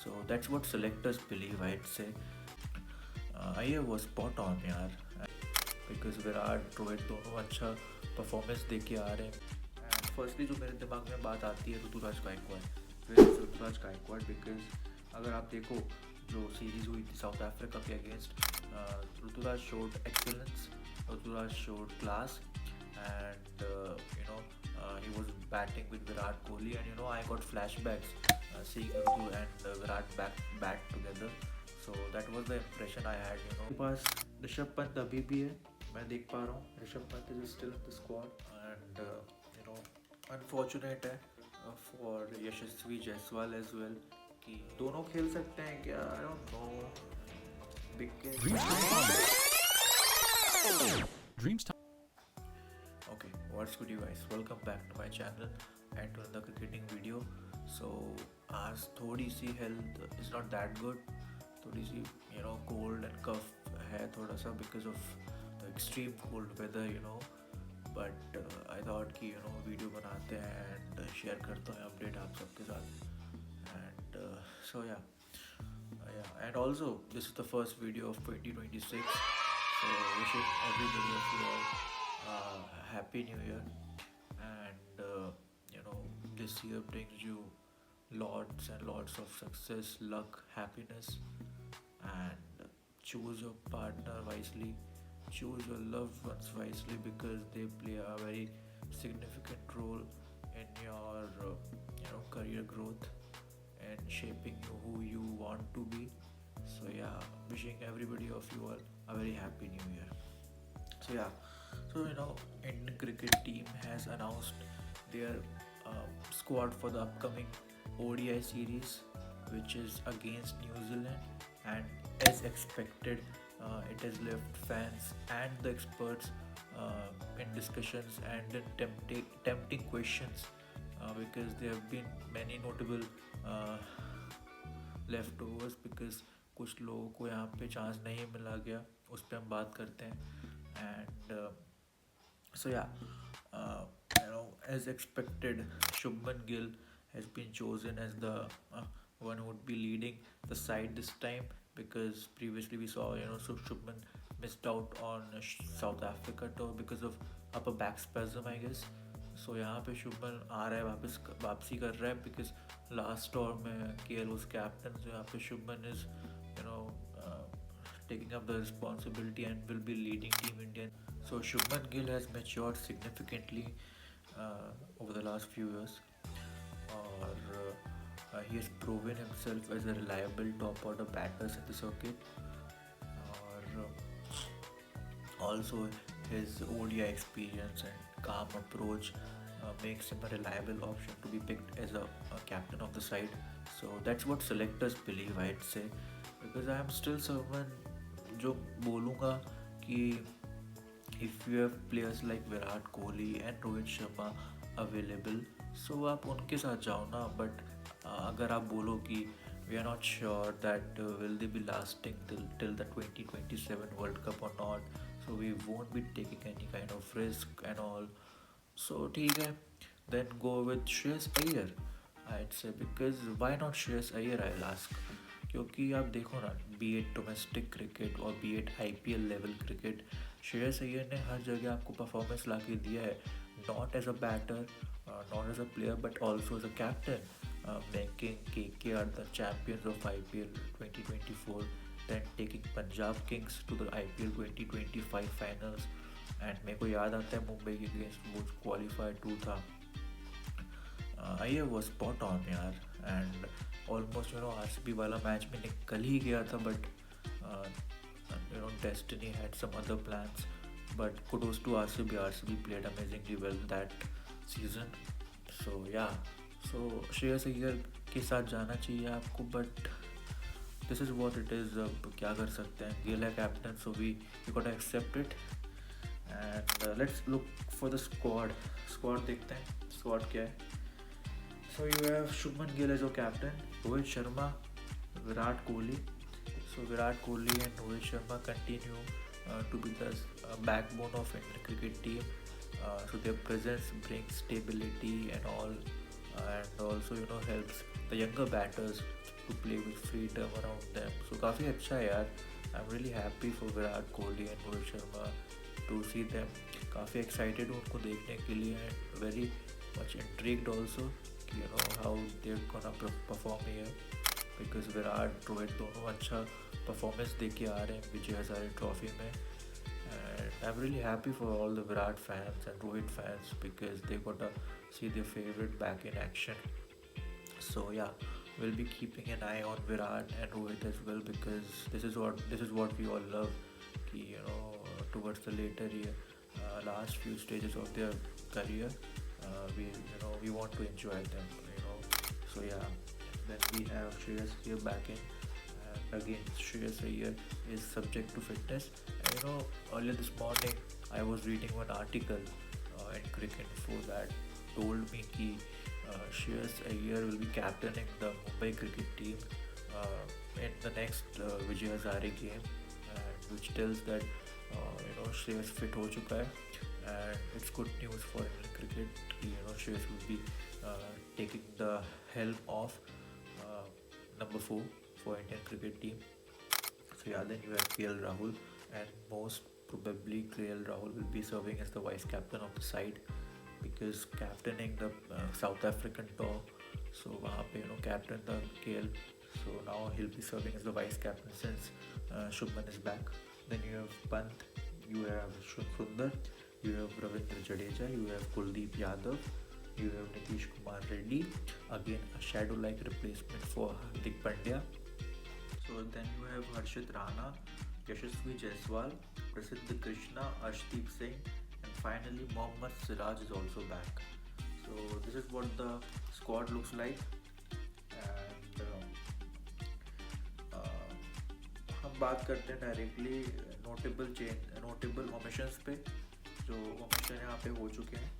So that's what selectors believe, I'd say. Iyer was spot on यार, because Virat Rohit दोनों अच्छा performance दे के आ रहे हैं. एंड फर्स्टली जो मेरे दिमाग में बात आती है ऋतुराज गायकवाड. ऋतुराज गायकवाड बिकॉज अगर आप देखो जो सीरीज हुई थी साउथ अफ्रीका के against, Ruturaj showed excellence, Ruturaj showed class, and he was batting with Virat Kohli, and I got flashbacks seeing Ritu and Virat bat together. So that was the impression I had. मेरे पास ऋषभ पंत अभी भी है, मैं देख पा रहा हूँ Rishabh Pant is still in the squad. And unfortunate है for Yashasvi Jaiswal as well कि दोनों खेल सकते हैं क्या, I don't know. Dreams time. Okay, what's good you guys? Welcome back to my channel and to another cricketing video. So आज थोड़ी सी health is not that good, थोड़ी सी cold and cough है थोड़ा सा because of the extreme cold weather, but I thought कि video बनाते हैं and share करता हूँ update आप सबके साथ. And so yeah, and also this is the first video of 2026, so wishing everybody of you all happy new year. And this year brings you lots and lots of success, luck, happiness. And choose your partner wisely, choose your loved ones wisely, because they play a very significant role in your career growth and shaping you who you want to be. So yeah, wishing everybody of you all a very happy new year. So Indian cricket team has announced their squad for the upcoming ODI series, which is against New Zealand. And as expected, it has left fans and the experts in discussions and in tempting questions, because there have been many notable leftovers, because कुछ लोगों को यहाँ पे chance नहीं मिला गया, उस पर हम बात करते हैं. And so yeah, as expected, Shubman Gill has been chosen as the one who would be leading the side this time, because previously we saw so Shubman missed out on South Africa tour because of upper back spasm, I guess. So यहाँ पे शुभमन आ रहा है, वापसी कर रहा है, because last tour में KL was captain. So यहाँ पे Shubman is taking up the responsibility and will be leading Team India. So Shubman Gill has matured significantly over the last few years, or he has proven himself as a reliable top order batter in the circuit, or also his ODI experience and calm approach makes him a reliable option to be picked as a captain of the side. So that's what selectors believe, I'd say, because I am still someone जो बोलूँगा कि if you have players like Virat Kohli and Rohit Sharma available, so आप उनके साथ जाओ ना. But अगर आप बोलो कि we are not sure that will they be lasting till the 2027 World Cup or not, so we won't be taking any kind of risk and all. So ठीक है, then go with Shreyas Iyer, I'd say, because why not Shreyas Iyer, I'll ask. क्योंकि आप देखो ना, be at domestic cricket और be at IPL level cricket, Shreyas Iyer ने हर जगह आपको परफॉर्मेंस ला के दिया है, not as a batter, not as a player, but also as a captain, making KKR the champions of IPL 2024, then taking Punjab Kings to the IPL 2025 finals. And मेरे को याद आता है मुंबई के अगेंस्ट वो क्वालिफायर 2 था. Iyer was spot on यार, and almost RCB वाला मैच में निकल ही गया था, but destiny had some other plans. But kudos to RCB played amazingly well that season. So yeah, so Shreyas Iyer के साथ जाना चाहिए आपको, but this is what it is. अब क्या कर सकते हैं, गिल है captain, so we gotta accept it. And let's look for the squad देखते हैं squad क्या है. So you have Shubman Gill as your captain, Rohit Sharma, Virat Kohli. So Virat Kohli and Rohit Sharma continue to be the backbone of Indian cricket team. So their presence brings stability and all, and also helps the younger batters to play with freedom around them. So काफ़ी अच्छा है यार. I'm really happy for Virat Kohli and Rohit Sharma to see them. काफ़ी excited हूँ उनको देखने के लिए and very much intrigued also कि how they're gonna perform here because Virat Rohit दोनों अच्छा परफॉर्मेंस दे के आ रहे हैं विजय हजारे ट्रॉफी में. And I'm really happy for all the Virat fans and Rohit fans because they got to see their favorite back in action. So yeah, we'll be keeping an eye on Virat and Rohit as well because this is what we all love. Ki, towards the later year, last few stages of their career, we want to enjoy them. So yeah, then we have Shreyas here back in. And again, Shreyas Iyer is subject to fitness. And earlier this morning I was reading one article in Cricket Info that told me that Shreyas Iyer will be captaining the Mumbai cricket team in the next Vijay Hazare game, which tells that Shreyas fit हो चुका है. And it's good news for Indian cricket. Shreyas will be taking the helm of number 4 for Indian cricket team. So yeah, then you have KL Rahul, and most probably KL Rahul will be serving as the vice captain of the side because captaining the South African tour. So वहाँ पे captain the KL. So now he'll be serving as the vice captain since Shubman is back. Then you have Pant, you have Sundar, you have Ravindra Jadeja, you have Kuldeep Yadav, you have Nitish Kumar Reddy, again a shadow-like replacement for Hardik Pandya. So then you have Harshit Rana, Yashasvi Jaiswal, Prasidh Krishna, Arshdeep Singh, and finally Mohammad Siraj is also back. So this is what the squad looks like. And हम बात करते हैं directly notable omissions पे जो omission यहाँ पे हो चुके हैं.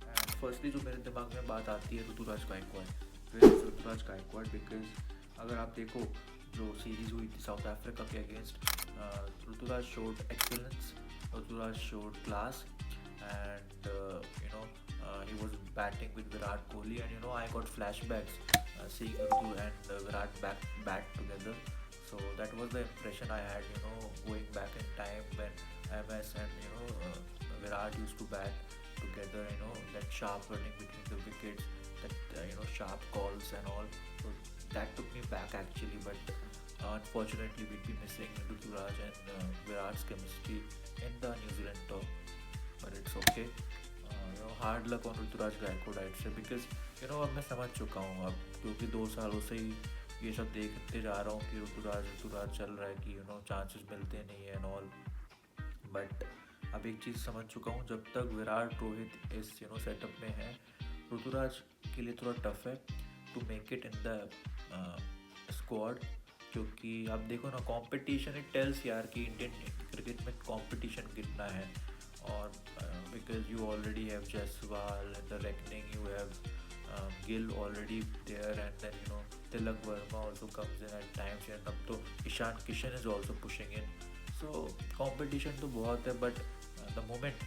एंड फर्स्टली जो मेरे दिमाग में बात आती है ऋतुराज गायकवाड़ बिकॉज अगर आप देखो जो सीरीज़ हुई थी साउथ अफ्रीका के against, Ruturaj showed excellence, Ruturaj showed class, and he was batting with Virat Kohli, and I got flashbacks seeing Ritu and Virat bat together. So that was the impression I had, going back in time when MS and Virat used to bat together. That sharp running between the wickets, that sharp calls and all. So that took me back actually, but unfortunately we'd be missing Rituraj and Virat's chemistry in the New Zealand tour. But it's okay. Hard luck on Ruturaj Gaikwad I'd say because अब मैं समझ चुका हूँ अब क्योंकि 2 सालों से ही ये सब देखते जा रहा हूँ कि ऋतुराज चल रहा है कि चांसेस मिलते नहीं है एंड ऑल. बट अब एक चीज़ समझ चुका हूँ, जब तक विराट रोहित इस सेटअप में है, ऋतुराज के लिए थोड़ा टफ है to make it in the squad. क्योंकि आप देखो ना कंपटीशन इट टेल्स यार कि इंडियन क्रिकेट में कंपटीशन कितना है. और because you already have Jaiswal in the reckoning, you have Gill already there, and then Tilak Verma also comes in at times, and अब तो Ishan Kishan is also pushing in. So competition तो बहुत है, but the moment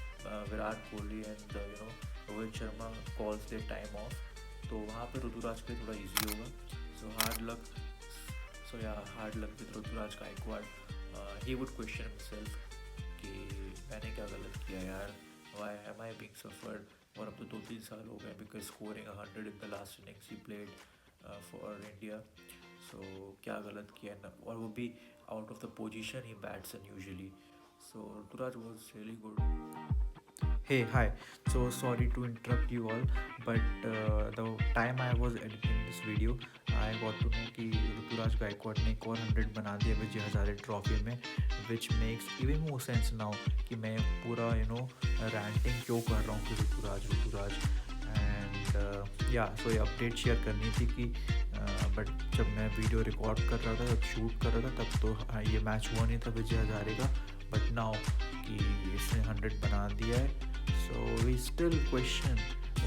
Virat Kohli and Rohit Sharma calls their time off, तो वहाँ पे ऋतुराज के लिए थोड़ा easy होगा. So hard luck. So yeah, hard luck with Rituraj Gaekwad. He would question himself कि मैंने क्या गलत किया यार, why am I being suffered. और अब तो 2-3 साल हो गए because scoring 100 in the last innings he played for India. So क्या गलत किया ना, और वो भी out of the position he bats in usually. So Ruturaj was really good. Hey, hi. So sorry to interrupt you all, but the time I was editing this video, I got to know कि ऋतुराज गायकवाड़ ने एक और 100 बना दिया Vijay Hazare trophy में, which makes even more sense now कि मैं पूरा रैंटिंग क्यों कर रहा हूँ कि ऋतुराज. एंड या सो ये अपडेट शेयर करनी थी कि बट जब मैं वीडियो रिकॉर्ड कर रहा था, जब शूट कर रहा था, तब तो ये मैच हुआ नहीं था विजय हजारे का. बट नाउ कि इसने 100 बना दिया है, so we still question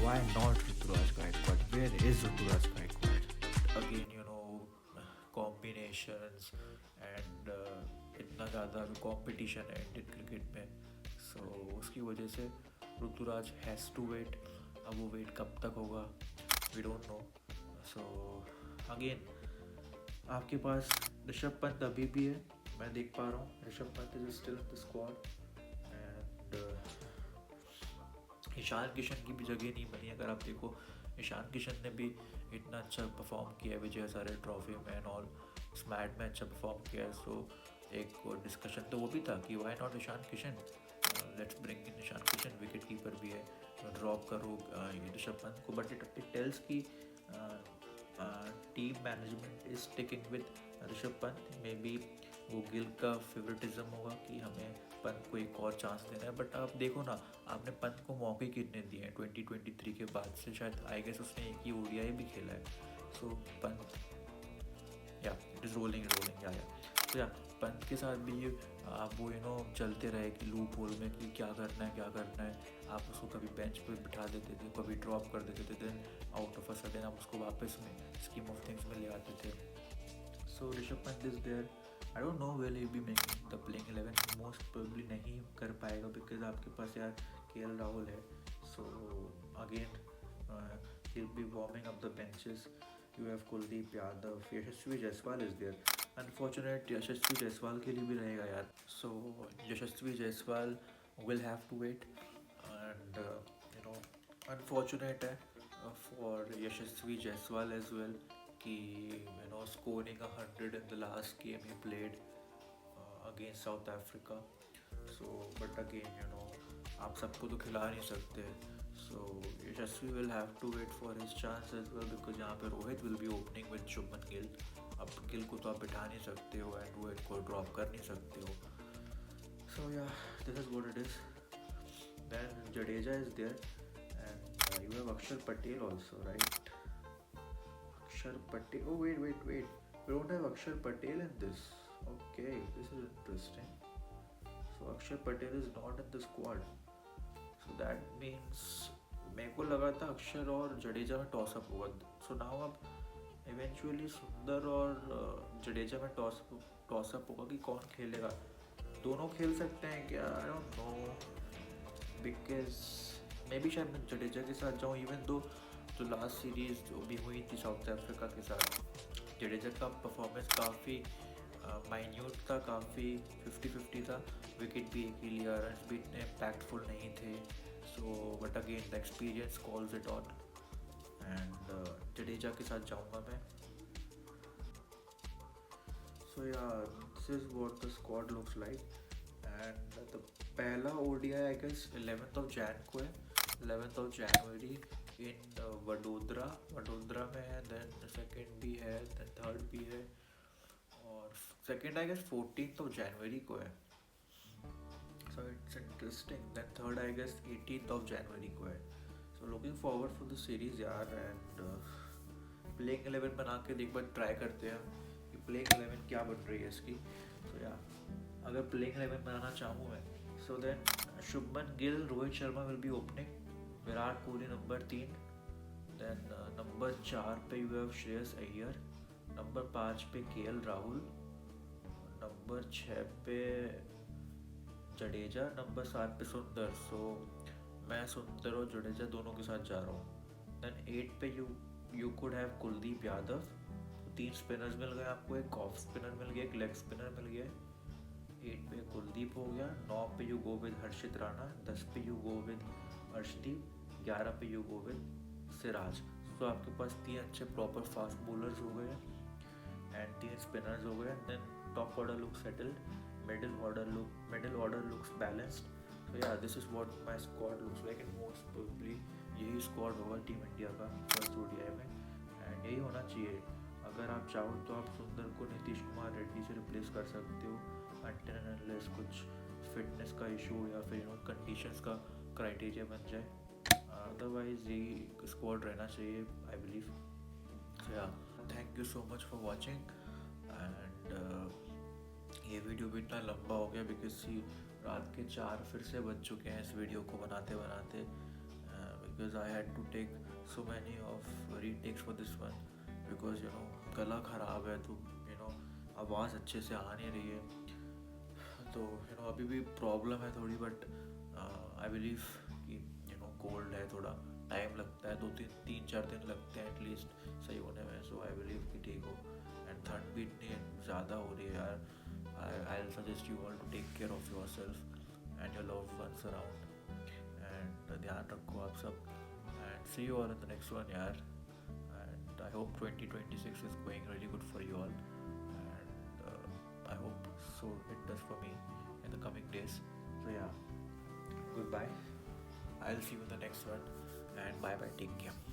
why not Ruturaj Gaikwad. Where is Ruturaj Gaikwad? Again, combinations and इतना ज़्यादा competition है इंडियन क्रिकेट में, so उसकी वजह से ऋतुराज has to wait. अब वो वेट कब तक होगा we don't know. So again आपके पास ऋषभ पंत अभी भी है, मैं देख पा रहा हूँ Rishabh Pant is still in the squad and Ishan Kishan की भी जगह नहीं बनी। अगर आप देखो ईशान किशन ने भी इतना अच्छा परफॉर्म किया है विजय हजारे ट्रॉफी में एंड ऑल, स्मैट में अच्छा परफॉर्म किया है। सो एक डिस्कशन तो वो भी था कि why not Ishan Kishan, let's bring in Ishan Kishan, wicket keeper भी है, ड्रॉप करो ऋषभ पंत को। बट इट टेल्स की team management is taking with Rishabh Pant. Maybe वो गिल का फेवरेटिज्म होगा कि हमें पंत को एक और चांस देना है। बट आप देखो ना, आपने पंत को मौके कितने दिए हैं 2023 के बाद से, शायद आई गेस उसने एक ही ओडीआई भी खेला है। सो पंत या इट इज़ रोलिंग या तो या पंत के साथ भी आप वो चलते रहे कि लूप होल में कि क्या करना है। आप उसको कभी बेंच पे बिठा देते थे, कभी ड्रॉप कर देते थे, then out of a sudden आप उसको वापस में स्कीम ऑफ थिंग्स में ले आते थे। So Rishabh Pant is there, I don't know will he be making the playing 11, most probably नहीं कर पाएगा बिकॉज आपके पास यार केएल राहुल है। So again he'll be warming up the benches. You have Kuldeep Yadav, Yashasvi Jaiswal is there. Unfortunate यशस्वी जायसवाल के लिए भी रहेगा यार। So Yashasvi Jaiswal will have to wait and unfortunate है for Yashasvi Jaiswal as well कि scoring 100 in the last game he played against South Africa. So but again आप सबको तो खिला नहीं सकते। So Yashasvi will have to wait for his chance as well because यहाँ पे Rohit will be opening with Shubman Gill. अब गिल को तो आप बिठा नहीं सकते हो एंड रोहित को ड्रॉप कर नहीं सकते हो। So yeah, this is what it is. Then Jadeja is there and you have Akshar Patel also, right? Akshar Patel. Oh wait. We don't have Akshar Patel in this. Okay, this is interesting. So Akshar Patel is not in the squad. So that means मेरे को लगा था अक्षर और जडेजा में toss-up होगा। So now अब eventually सुंदर और जडेजा में टॉसअप होगा कि कौन खेलेगा। दोनों खेल सकते हैं क्या, I don't no, because may be शायद मैं जडेजा के साथ जाऊँ। इवन दो जो लास्ट सीरीज जो भी हुई थी साउथ अफ्रीका के साथ, जडेजा का परफॉर्मेंस काफ़ी माइन्यूट था, काफ़ी 50-50 था, विकेट भी एक ही लिया, रन भी इतने इम्पैक्टफुल नहीं थे। So but again the experience calls it on and Jadeja के साथ जाऊंगा मैं। So yeah this is what the squad looks like and the पहला ODI I guess 11th Jan को है, 11th January इन वडोदरा में है। देन सेकेंड भी है, देन थर्ड भी है और second I guess 14th January को है। So it's interesting. Then third I guess 18th January को है। So looking forward for the series यार and playing 11 बना के एक बार ट्राई करते हैं कि playing 11 क्या बन रही है इसकी। So yeah, अगर playing 11 बनाना चाहूँ मैं, so then Shubman Gill, Rohit Sharma will be opening, Virat Kohli number 3, then number 4 पे you have Shreyas Iyer, number 5 पे केएल राहुल, नंबर 6 पे जडेजा, नंबर 7 पे सुंदर। सो मैं सुंदर और जडेजा दोनों के साथ जा रहा हूँ। देन 8 पे you could have Kuldeep Yadav. 3 spinners मिल गए आपको, एक ऑफ स्पिनर मिल गया, एक लेग स्पिनर मिल गया। 8 पे कुलदीप हो गया, 9 पे यू गो विद हर्षित राणा, 10 पे यू गो विद अर्शदीप, 11 पे यू गो विद सिराज। तो आपके पास 3 अच्छे प्रॉपर फास्ट बॉलर्स हो गए एंड 3 स्पिनर्स हो गए। Then top order look settled, middle order looks balanced. So yeah, this is what my squad looks like and most probably यही squad होगा टीम इंडिया का फर्स्ट ओडीआई में and यही होना चाहिए। अगर आप चाहो तो आप सुंदर को नीतीश कुमार रेड्डी से रिप्लेस कर सकते हो until and unless कुछ फिटनेस का इशू या फिर कंडीशंस का क्राइटेरिया बन जाए, अदरवाइज यही स्क्वाड रहना चाहिए आई believe. So yeah thank you so much for watching and ये वीडियो भी इतना लंबा हो गया बिकॉज रात के 4 फिर से बज चुके हैं इस वीडियो को बनाते because I had to take so many of retakes for this one because गला ख़राब है तो आवाज़ अच्छे से आ नहीं रही है। तो अभी भी प्रॉब्लम है थोड़ी, बट आई बिलीव कि कोल्ड है, थोड़ा टाइम लगता है, 2-3-4 दिन लगते हैं एटलीस्ट सही होने में। सो आई बिलीव कि ठीक हो एंड ठंड भी इतनी ज़्यादा हो रही है यार. I'll suggest you all to take care of yourself and your loved ones around. And ध्यान रखो आप सब. And see you all in the next one यार. And I hope 2026 is going really good for you all. And I hope so it does for me in the coming days. So yeah, goodbye. I'll see you in the next one. And bye bye. Take care.